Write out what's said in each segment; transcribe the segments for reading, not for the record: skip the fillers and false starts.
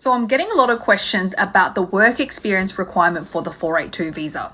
So I'm getting a lot of questions about the work experience requirement for the 482 visa.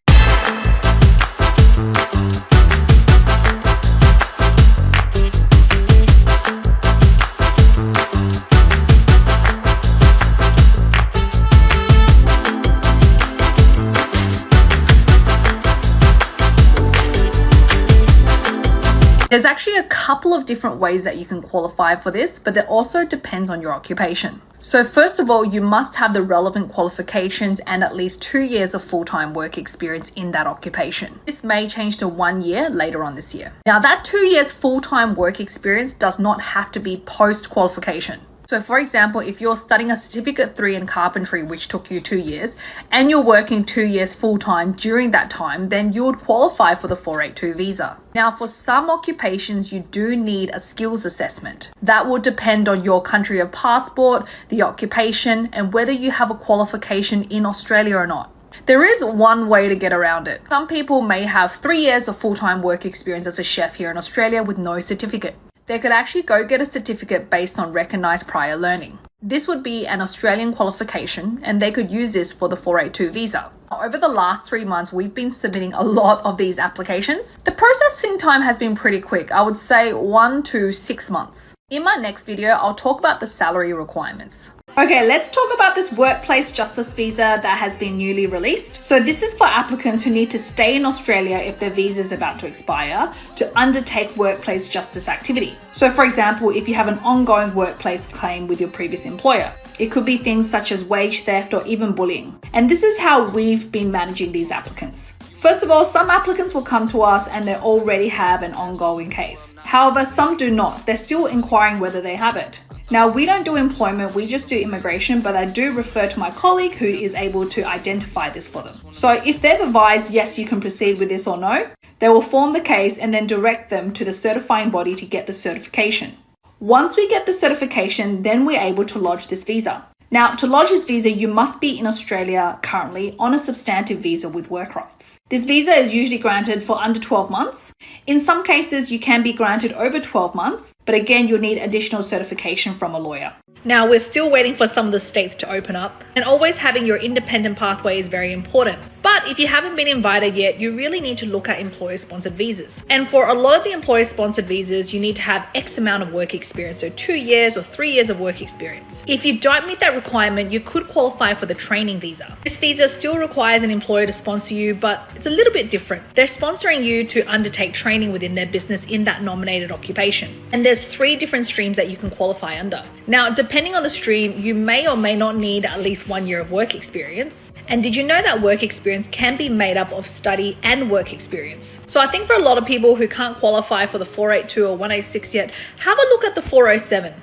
There's actually a couple of different ways that you can qualify for this, but it also depends on your occupation. So first of all, you must have the relevant qualifications and at least 2 years of full-time work experience in that occupation. This may change to 1 year later on this year. Now that 2 years full-time work experience does not have to be post-qualification. So for example, if you're studying a Certificate 3 in carpentry, which took you 2 years, and you're working 2 years full-time during that time, then you would qualify for the 482 visa. Now, for some occupations, you do need a skills assessment. That will depend on your country of passport, the occupation, and whether you have a qualification in Australia or not. There is one way to get around it. Some people may have 3 years of full-time work experience as a chef here in Australia with no certificate. They could actually go get a certificate based on recognised prior learning. This would be an Australian qualification and they could use this for the 482 visa. Over the last 3 months, we've been submitting a lot of these applications. The processing time has been pretty quick. I would say 1 to 6 months. In my next video, I'll talk about the salary requirements. Okay, let's talk about this workplace justice visa that has been newly released. So this is for applicants who need to stay in Australia if their visa is about to expire to undertake workplace justice activity. So for example, if you have an ongoing workplace claim with your previous employer, it could be things such as wage theft or even bullying. And this is how we've been managing these applicants. First of all, some applicants will come to us and they already have an ongoing case. However, some do not. They're still inquiring whether they have it. Now, we don't do employment, we just do immigration, but I do refer to my colleague who is able to identify this for them. So if they've advised, yes, you can proceed with this or no, they will form the case and then direct them to the certifying body to get the certification. Once we get the certification, then we're able to lodge this visa. Now, to lodge this visa, you must be in Australia currently on a substantive visa with work rights. This visa is usually granted for under 12 months. In some cases, you can be granted over 12 months, but again, you'll need additional certification from a lawyer. Now, we're still waiting for some of the states to open up, and always having your independent pathway is very important. But if you haven't been invited yet, you really need to look at employer-sponsored visas. And for a lot of the employer-sponsored visas, you need to have X amount of work experience, so 2 years or 3 years of work experience. If you don't meet that requirement, you could qualify for the training visa. This visa still requires an employer to sponsor you, but it's a little bit different. They're sponsoring you to undertake training within their business in that nominated occupation. And there's 3 different streams that you can qualify under. Now, depending on the stream, you may or may not need at least 1 year of work experience. And did you know that work experience can be made up of study and work experience? So I think for a lot of people who can't qualify for the 482 or 186 yet, have a look at the 407.